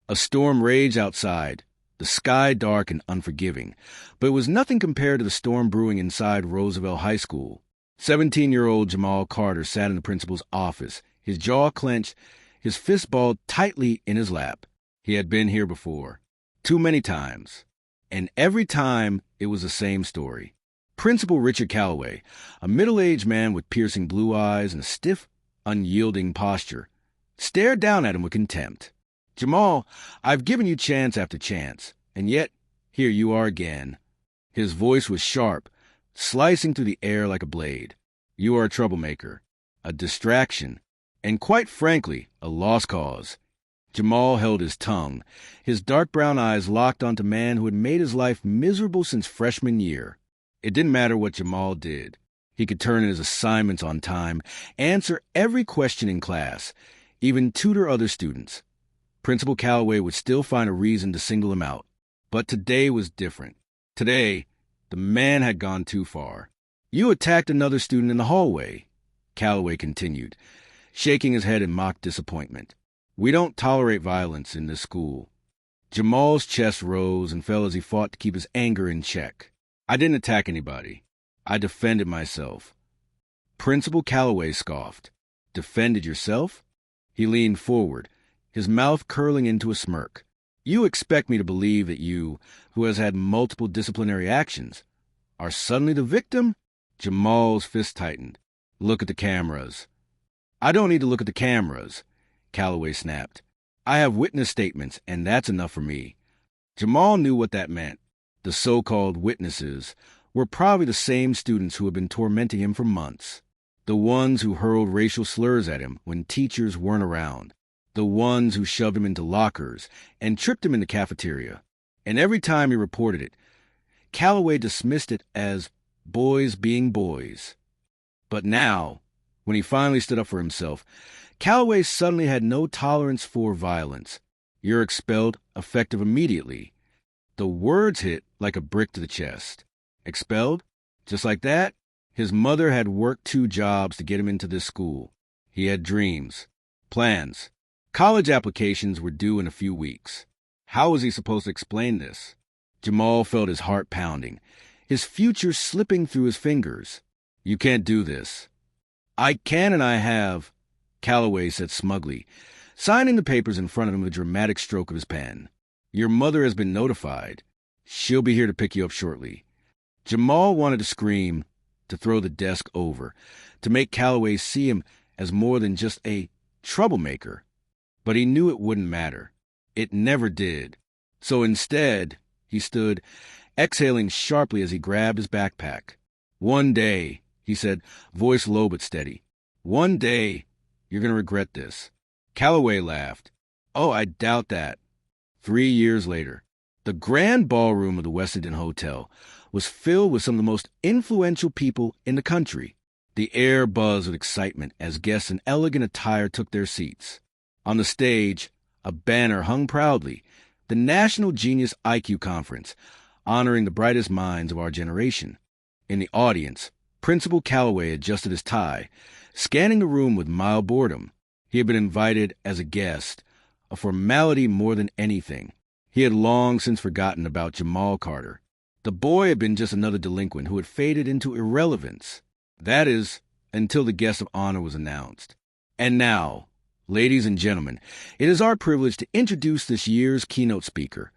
A storm raged outside, the sky dark and unforgiving, but it was nothing compared to the storm brewing inside Roosevelt High School. 17-year-old Jamal Carter sat in the principal's office, his jaw clenched, his fist balled tightly in his lap. He had been here before, too many times, and every time it was the same story. Principal Richard Calloway, a middle-aged man with piercing blue eyes and a stiff, unyielding posture, stared down at him with contempt. "Jamal, I've given you chance after chance, and yet here you are again." His voice was sharp, slicing through the air like a blade. "You are a troublemaker, a distraction, and quite frankly, a lost cause." Jamal held his tongue, his dark brown eyes locked onto a man who had made his life miserable since freshman year. It didn't matter what Jamal did. He could turn in his assignments on time, answer every question in class, even tutor other students. Principal Calloway would still find a reason to single him out. But today was different. Today, the man had gone too far. "You attacked another student in the hallway," Calloway continued, shaking his head in mock disappointment. "We don't tolerate violence in this school." Jamal's chest rose and fell as he fought to keep his anger in check. "I didn't attack anybody. I defended myself." Principal Calloway scoffed. "Defended yourself?" He leaned forward, his mouth curling into a smirk. "You expect me to believe that you, who has had multiple disciplinary actions, are suddenly the victim?" Jamal's fist tightened. "Look at the cameras." "I don't need to look at the cameras," Calloway snapped. "I have witness statements, and that's enough for me." Jamal knew what that meant. The so-called witnesses were probably the same students who had been tormenting him for months. The ones who hurled racial slurs at him when teachers weren't around. The ones who shoved him into lockers and tripped him in the cafeteria. And every time he reported it, Calloway dismissed it as boys being boys. But now, when he finally stood up for himself, Calloway suddenly had no tolerance for violence. "You're expelled, effective immediately." The words hit like a brick to the chest. Expelled? Just like that? His mother had worked 2 jobs to get him into this school. He had dreams, plans. College applications were due in a few weeks. How was he supposed to explain this? Jamal felt his heart pounding, his future slipping through his fingers. "You can't do this." "I can and I have," Calloway said smugly, signing the papers in front of him with a dramatic stroke of his pen. "Your mother has been notified. She'll be here to pick you up shortly." Jamal wanted to scream, to throw the desk over, to make Calloway see him as more than just a troublemaker. But he knew it wouldn't matter. It never did. So instead, he stood, exhaling sharply as he grabbed his backpack. "One day," he said, voice low but steady, "one day, you're going to regret this." Calloway laughed. "Oh, I doubt that." 3 years later, the grand ballroom of the West Indian Hotel was filled with some of the most influential people in the country. The air buzzed with excitement as guests in elegant attire took their seats. On the stage, a banner hung proudly, the National Genius IQ Conference, honoring the brightest minds of our generation. In the audience, Principal Calloway adjusted his tie, scanning the room with mild boredom. He had been invited as a guest, a formality more than anything. He had long since forgotten about Jamal Carter. The boy had been just another delinquent who had faded into irrelevance. That is, until the guest of honor was announced. And now, ladies and gentlemen, it is our privilege to introduce this year's keynote speaker,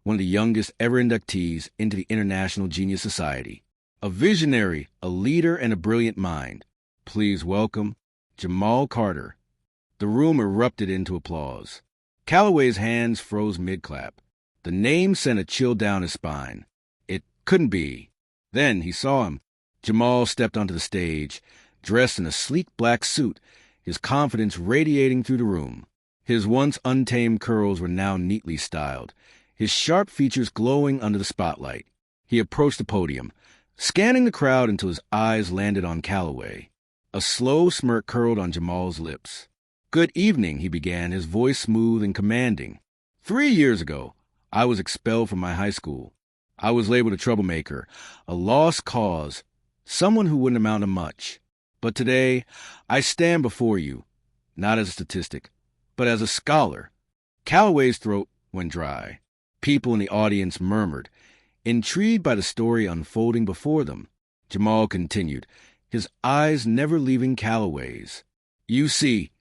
one of the youngest ever inductees into the International Genius Society. A visionary, a leader, and a brilliant mind. Please welcome Jamal Carter. The room erupted into applause. Calloway's hands froze mid-clap. The name sent a chill down his spine. It couldn't be. Then he saw him. Jamal stepped onto the stage, dressed in a sleek black suit, his confidence radiating through the room. His once untamed curls were now neatly styled, his sharp features glowing under the spotlight. He approached the podium, scanning the crowd until his eyes landed on Calloway. A slow smirk curled on Jamal's lips. "Good evening," he began, his voice smooth and commanding. 3 years ago, I was expelled from my high school. I was labeled a troublemaker, a lost cause, someone who wouldn't amount to much. But today, I stand before you, not as a statistic, but as a scholar. Calloway's throat went dry. People in the audience murmured, intrigued by the story unfolding before them. Jamal continued, his eyes never leaving Calloway's. You see,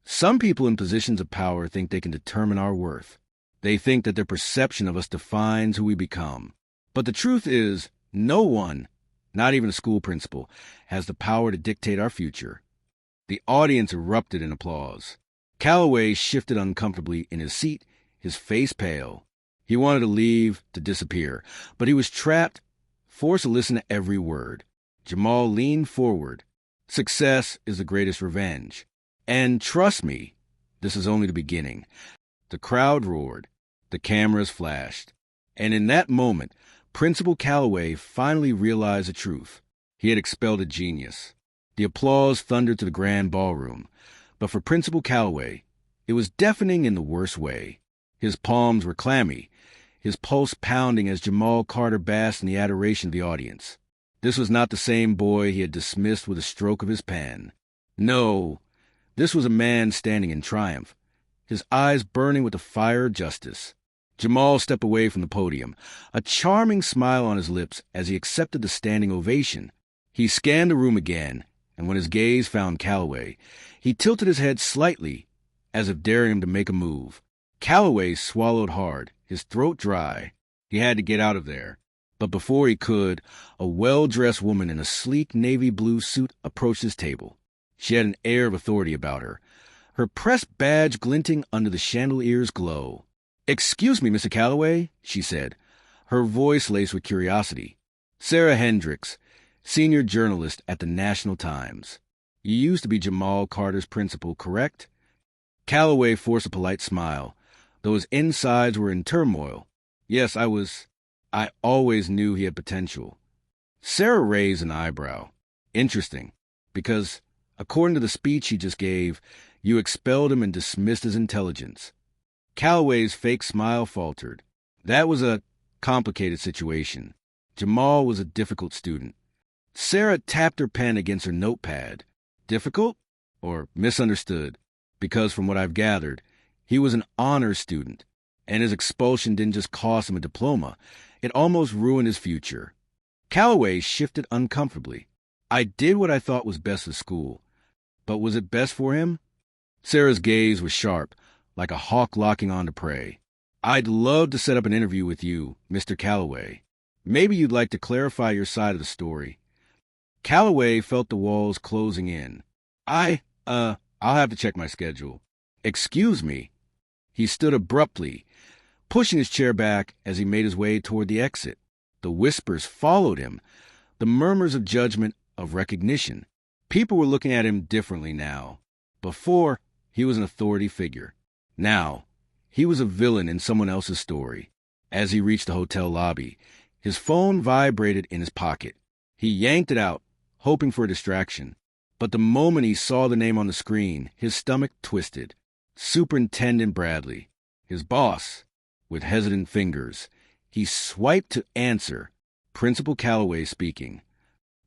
some people in positions of power think they can determine our worth. They think that their perception of us defines who we become. But the truth is, no one, not even a school principal, has the power to dictate our future. The audience erupted in applause. Calloway shifted uncomfortably in his seat, his face pale. He wanted to leave, to disappear, but he was trapped, forced to listen to every word. Jamal leaned forward. Success is the greatest revenge. And trust me, this is only the beginning. The crowd roared. The cameras flashed. And in that moment, Principal Calloway finally realized the truth. He had expelled a genius. The applause thundered to the grand ballroom. But for Principal Calloway, it was deafening in the worst way. His palms were clammy, his pulse pounding as Jamal Carter basked in the adoration of the audience. This was not the same boy he had dismissed with a stroke of his pen. No, this was a man standing in triumph, his eyes burning with the fire of justice. Jamal stepped away from the podium, a charming smile on his lips as he accepted the standing ovation. He scanned the room again, and when his gaze found Calloway, he tilted his head slightly, as if daring him to make a move. Calloway swallowed hard, his throat dry. He had to get out of there. But before he could, a well-dressed woman in a sleek navy blue suit approached his table. She had an air of authority about her, her press badge glinting under the chandelier's glow. "Excuse me, Mr. Calloway," she said, her voice laced with curiosity. "Sarah Hendricks, senior journalist at the National Times. You used to be Jamal Carter's principal, correct?" Calloway forced a polite smile, though his insides were in turmoil. "Yes, I always knew he had potential." Sarah raised an eyebrow. "Interesting, because, according to the speech he just gave, you expelled him and dismissed his intelligence." Calloway's fake smile faltered. That was a complicated situation. Jamal was a difficult student. Sarah tapped her pen against her notepad. Difficult? Or misunderstood? Because from what I've gathered, he was an honors student, and his expulsion didn't just cost him a diploma, it almost ruined his future. Calloway shifted uncomfortably. "I did what I thought was best for school. But was it best for him?" Sarah's gaze was sharp, like a hawk locking on to prey. "I'd love to set up an interview with you, Mr. Calloway. Maybe you'd like to clarify your side of the story." Calloway felt the walls closing in. I'll have to check my schedule." "Excuse me." He stood abruptly, pushing his chair back as he made his way toward the exit. The whispers followed him, the murmurs of judgment, of recognition. People were looking at him differently now. Before, he was an authority figure. Now, he was a villain in someone else's story. As he reached the hotel lobby, his phone vibrated in his pocket. He yanked it out, hoping for a distraction. But the moment he saw the name on the screen, his stomach twisted. Superintendent Bradley, his boss. With hesitant fingers, he swiped to answer. Principal Calloway speaking.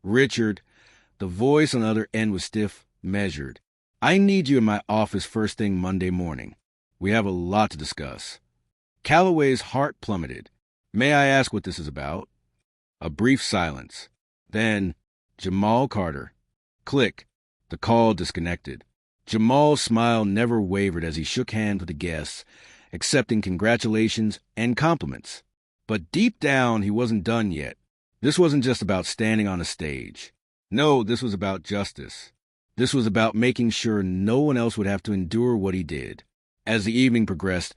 "Richard," the voice on the other end was stiff, measured. "I need you in my office first thing Monday morning. We have a lot to discuss." Calloway's heart plummeted. "May I ask what this is about?" A brief silence. Then, "Jamal Carter." Click. The call disconnected. Jamal's smile never wavered as he shook hands with the guests, accepting congratulations and compliments. But deep down, he wasn't done yet. This wasn't just about standing on a stage. No, this was about justice. This was about making sure no one else would have to endure what he did. As the evening progressed,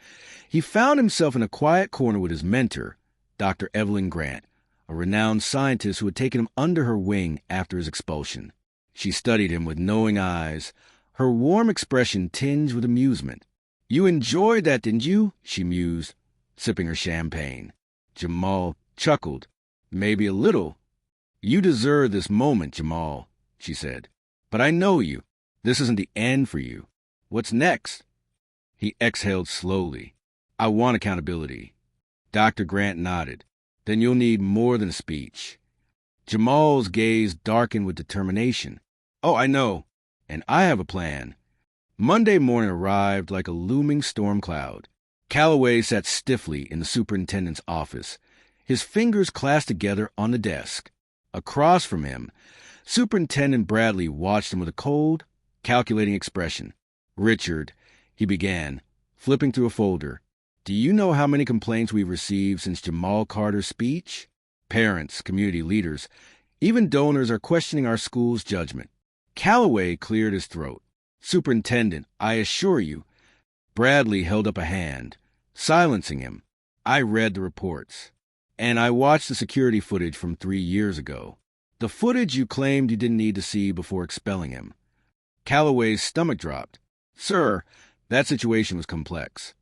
he found himself in a quiet corner with his mentor, Dr. Evelyn Grant, a renowned scientist who had taken him under her wing after his expulsion. She studied him with knowing eyes, her warm expression tinged with amusement. "You enjoyed that, didn't you?" she mused, sipping her champagne. Jamal chuckled. "Maybe a little." "You deserve this moment, Jamal," she said. "But I know you. This isn't the end for you. What's next?" He exhaled slowly. "I want accountability." Dr. Grant nodded. "Then you'll need more than a speech." Jamal's gaze darkened with determination. "Oh, I know. And I have a plan." Monday morning arrived like a looming storm cloud. Calloway sat stiffly in the superintendent's office, his fingers clasped together on the desk. Across from him, Superintendent Bradley watched him with a cold, calculating expression. "Richard," he began, flipping through a folder, "do you know how many complaints we've received since Jamal Carter's speech? Parents, community leaders, even donors are questioning our school's judgment." Calloway cleared his throat. "Superintendent, I assure you." Bradley held up a hand, silencing him. "I read the reports, and I watched the security footage from 3 years ago. The footage you claimed you didn't need to see before expelling him." Calloway's stomach dropped. "Sir, that situation was complex."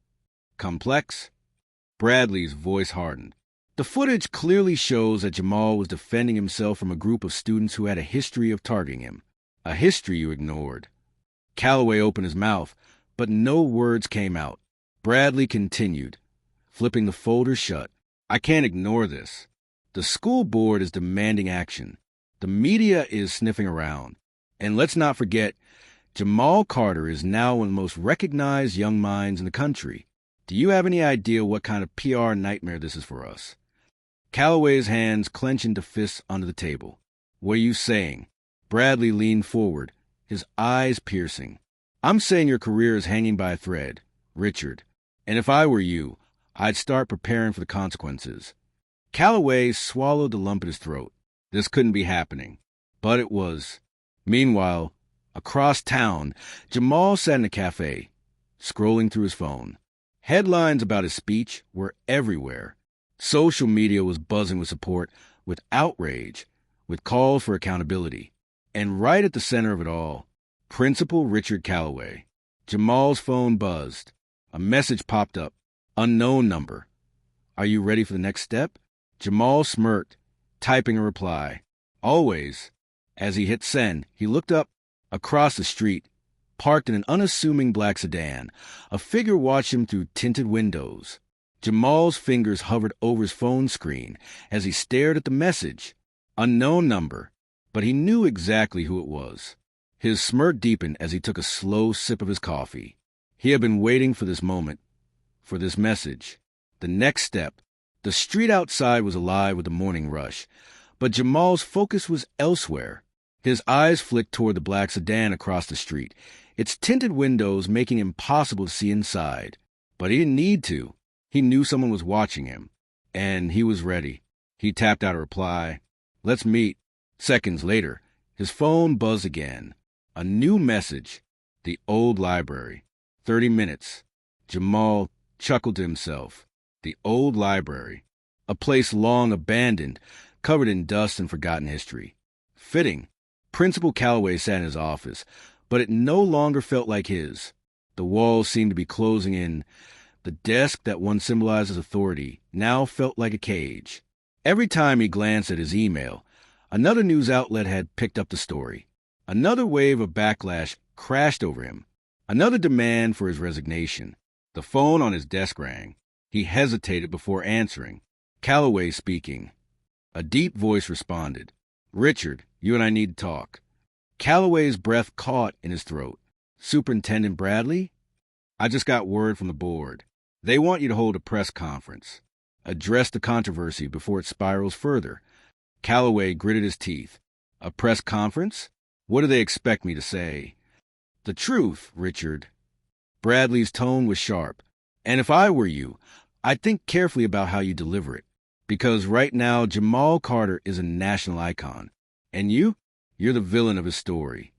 "Complex?" Bradley's voice hardened. "The footage clearly shows that Jamal was defending himself from a group of students who had a history of targeting him. A history you ignored." Calloway opened his mouth, but no words came out. Bradley continued, flipping the folder shut. "I can't ignore this. The school board is demanding action. The media is sniffing around. And let's not forget, Jamal Carter is now one of the most recognized young minds in the country. Do you have any idea what kind of PR nightmare this is for us?" Calloway's hands clenched into fists under the table. "What are you saying?" Bradley leaned forward, his eyes piercing. "I'm saying your career is hanging by a thread, Richard. And if I were you, I'd start preparing for the consequences." Calloway swallowed the lump in his throat. This couldn't be happening. But it was. Meanwhile, across town, Jamal sat in a cafe, scrolling through his phone. Headlines about his speech were everywhere. Social media was buzzing with support, with outrage, with calls for accountability. And right at the center of it all, Principal Richard Calloway. Jamal's phone buzzed. A message popped up. "Unknown number. Are you ready for the next step?" Jamal smirked, typing a reply. "Always." As he hit send, he looked up. Across the street, parked in an unassuming black sedan, a figure watched him through tinted windows. Jamal's fingers hovered over his phone screen as he stared at the message. Unknown number, but he knew exactly who it was. His smirk deepened as he took a slow sip of his coffee. He had been waiting for this moment, for this message. The next step. The street outside was alive with the morning rush, but Jamal's focus was elsewhere. His eyes flicked toward the black sedan across the street, its tinted windows making it impossible to see inside. But he didn't need to. He knew someone was watching him, and he was ready. He tapped out a reply. "Let's meet." Seconds later, his phone buzzed again. A new message. The old library. 30 minutes. Jamal chuckled to himself. The old library. A place long abandoned, covered in dust and forgotten history. Fitting. Principal Calloway sat in his office, but it no longer felt like his. The walls seemed to be closing in. The desk that once symbolized his authority now felt like a cage. Every time he glanced at his email, another news outlet had picked up the story. Another wave of backlash crashed over him. Another demand for his resignation. The phone on his desk rang. He hesitated before answering. Calloway speaking. A deep voice responded. "Richard, you and I need to talk." Calloway's breath caught in his throat. "Superintendent Bradley? I just got word from the board. They want you to hold a press conference. Address the controversy before it spirals further." Calloway gritted his teeth. "A press conference? What do they expect me to say?" "The truth, Richard." Bradley's tone was sharp. "And if I were you, I'd think carefully about how you deliver it. Because right now, Jamal Carter is a national icon. And you're the villain of his story."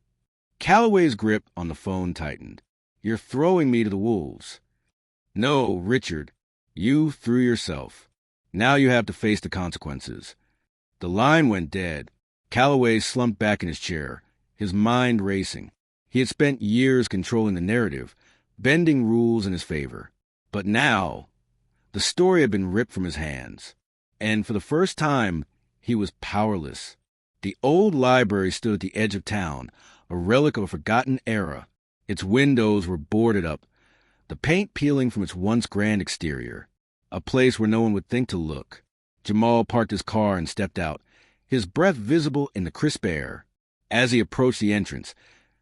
Calloway's grip on the phone tightened. "You're throwing me to the wolves." "No, Richard. You threw yourself. Now you have to face the consequences." The line went dead. Calloway slumped back in his chair, his mind racing. He had spent years controlling the narrative, bending rules in his favor. But now, the story had been ripped from his hands. And for the first time, he was powerless. The old library stood at the edge of town, a relic of a forgotten era. Its windows were boarded up, the paint peeling from its once grand exterior, a place where no one would think to look. Jamal parked his car and stepped out, his breath visible in the crisp air. As he approached the entrance,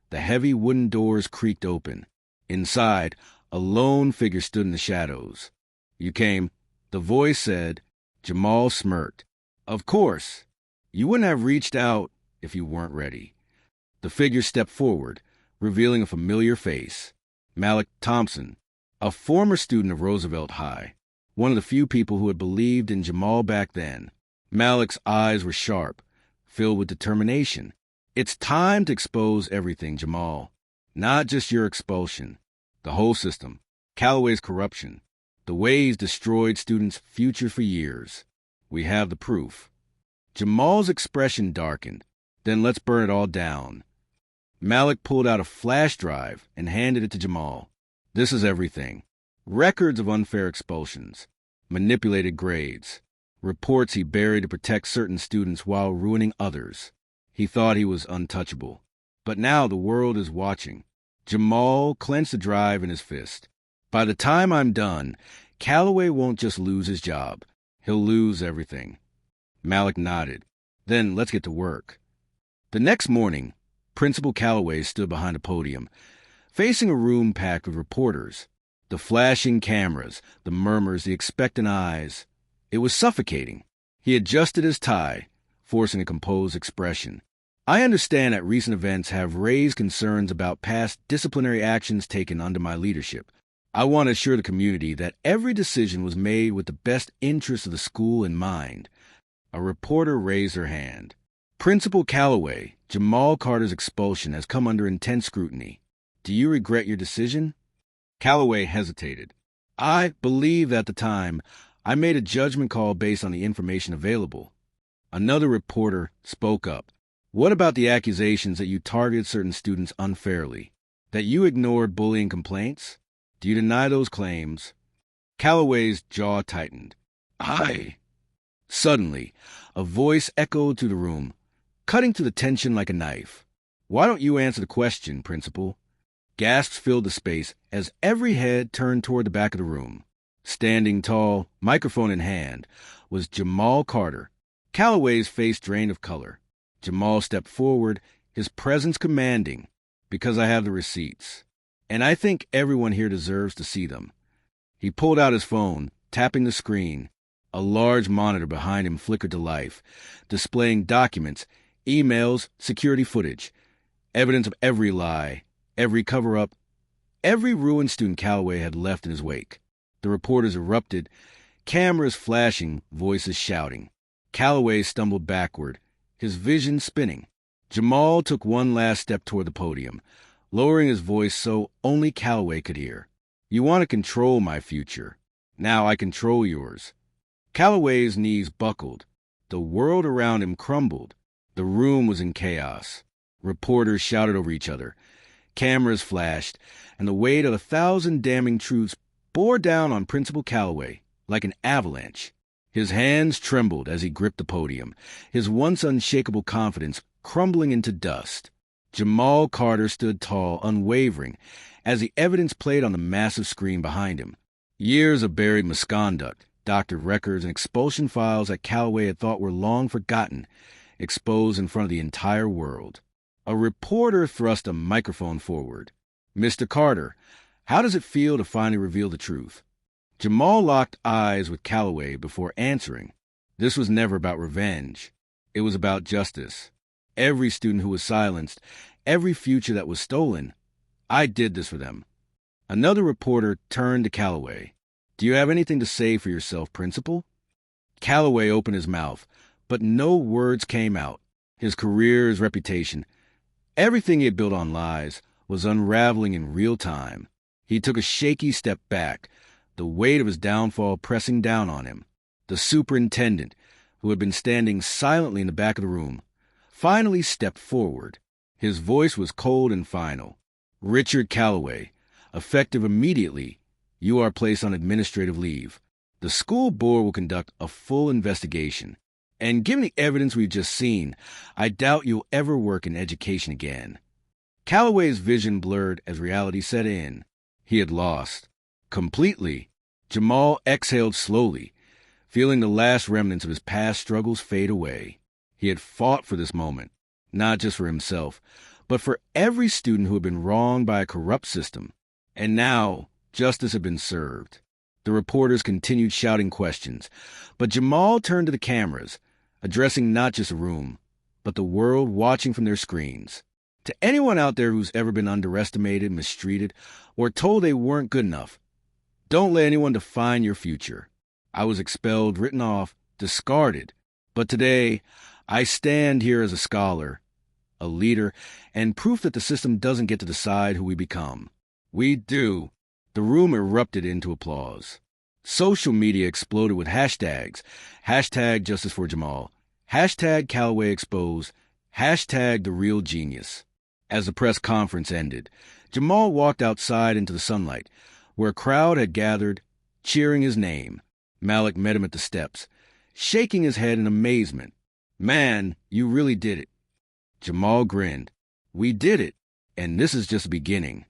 the heavy wooden doors creaked open. Inside, A lone figure stood in the shadows. "You came," the voice said. Jamal smirked. "Of course. You wouldn't have reached out if you weren't ready." The figure stepped forward, revealing a familiar face. Malik Thompson, a former student of Roosevelt High, one of the few people who had believed in Jamal back then. Malik's eyes were sharp, filled with determination. "It's time to expose everything, Jamal. Not just your expulsion. The whole system. Callaway's corruption. The way he's destroyed students' future for years. We have the proof." Jamal's expression darkened. "Then let's burn it all down." Malik pulled out a flash drive and handed it to Jamal. "This is everything. Records of unfair expulsions, manipulated grades, reports he buried to protect certain students while ruining others. He thought he was untouchable. But now the world is watching." Jamal clenched the drive in his fist. "By the time I'm done, Callaway won't just lose his job. He'll lose everything." Malik nodded. "Then let's get to work." The next morning, Principal Callaway stood behind a podium, facing a room packed with reporters. The flashing cameras, the murmurs, the expectant eyes. It was suffocating. He adjusted his tie, forcing a composed expression. "I understand that recent events have raised concerns about past disciplinary actions taken under my leadership. I want to assure the community that every decision was made with the best interests of the school in mind." A reporter raised her hand. "Principal Callaway, Jamal Carter's expulsion has come under intense scrutiny. Do you regret your decision?" Callaway hesitated. "I believe at the time I made a judgment call based on the information available." Another reporter spoke up. "What about the accusations that you targeted certain students unfairly? That you ignored bullying complaints? Do you deny those claims?" Callaway's jaw tightened. Suddenly, a voice echoed through the room, cutting through the tension like a knife. "Why don't you answer the question, Principal?" Gasps filled the space as every head turned toward the back of the room. Standing tall, microphone in hand, was Jamal Carter. Callaway's face drained of color. Jamal stepped forward, his presence commanding. "Because I have the receipts. And I think everyone here deserves to see them." He pulled out his phone, tapping the screen. A large monitor behind him flickered to life, displaying documents, emails, security footage, evidence of every lie, every cover-up, every ruined student Callaway had left in his wake. The reporters erupted, cameras flashing, voices shouting. Callaway stumbled backward, his vision spinning. Jamal took one last step toward the podium, lowering his voice so only Callaway could hear. "You want to control my future. Now I control yours." Callaway's knees buckled. The world around him crumbled. The room was in chaos. Reporters shouted over each other. Cameras flashed, and the weight of 1,000 damning truths bore down on Principal Callaway like an avalanche. His hands trembled as he gripped the podium, his once unshakable confidence crumbling into dust. Jamal Carter stood tall, unwavering, as the evidence played on the massive screen behind him. Years of buried misconduct, doctored records, and expulsion files that Callaway had thought were long forgotten, exposed in front of the entire world. A reporter thrust a microphone forward. "Mr. Carter, how does it feel to finally reveal the truth?" Jamal locked eyes with Callaway before answering. This was never about revenge. It was about justice. Every student who was silenced, every future that was stolen, I did this for them. Another reporter turned to Callaway. "Do you have anything to say for yourself, Principal?" Callaway opened his mouth, but no words came out. His career, his reputation, everything he had built on lies, was unraveling in real time. He took a shaky step back, the weight of his downfall pressing down on him. The superintendent, who had been standing silently in the back of the room, finally stepped forward. His voice was cold and final. "Richard Callaway, effective immediately, you are placed on administrative leave. The school board will conduct a full investigation. And given the evidence we've just seen, I doubt you'll ever work in education again." Callaway's vision blurred as reality set in. He had lost. Completely. Jamal exhaled slowly, feeling the last remnants of his past struggles fade away. He had fought for this moment, not just for himself, but for every student who had been wronged by a corrupt system. And now, Justice had been served. The reporters continued shouting questions, but Jamal turned to the cameras, addressing not just a room, but the world watching from their screens. To anyone out there who's ever been underestimated, mistreated, or told they weren't good enough, don't let anyone define your future. I was expelled, written off, discarded. But today, I stand here as a scholar, a leader, and proof that the system doesn't get to decide who we become. We do. The room erupted into applause. Social media exploded with hashtags. Hashtag Justice for Jamal. Hashtag Callaway Exposed. Hashtag The Real Genius. As the press conference ended, Jamal walked outside into the sunlight, where a crowd had gathered, cheering his name. Malik met him at the steps, shaking his head in amazement. "Man, you really did it." Jamal grinned. "We did it, and this is just the beginning."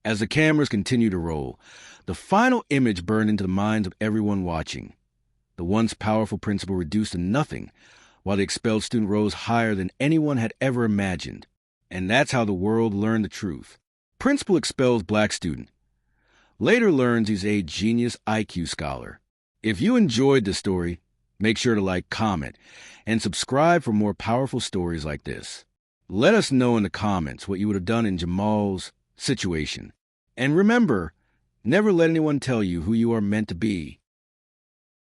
As the cameras continued to roll, the final image burned into the minds of everyone watching. The once powerful principal reduced to nothing, while the expelled student rose higher than anyone had ever imagined. And that's how the world learned the truth. Principal expels black student. Later learns he's a genius IQ scholar. If you enjoyed this story, make sure to like, comment, and subscribe for more powerful stories like this. Let us know in the comments what you would have done in Jamal's situation. And remember, never let anyone tell you who you are meant to be.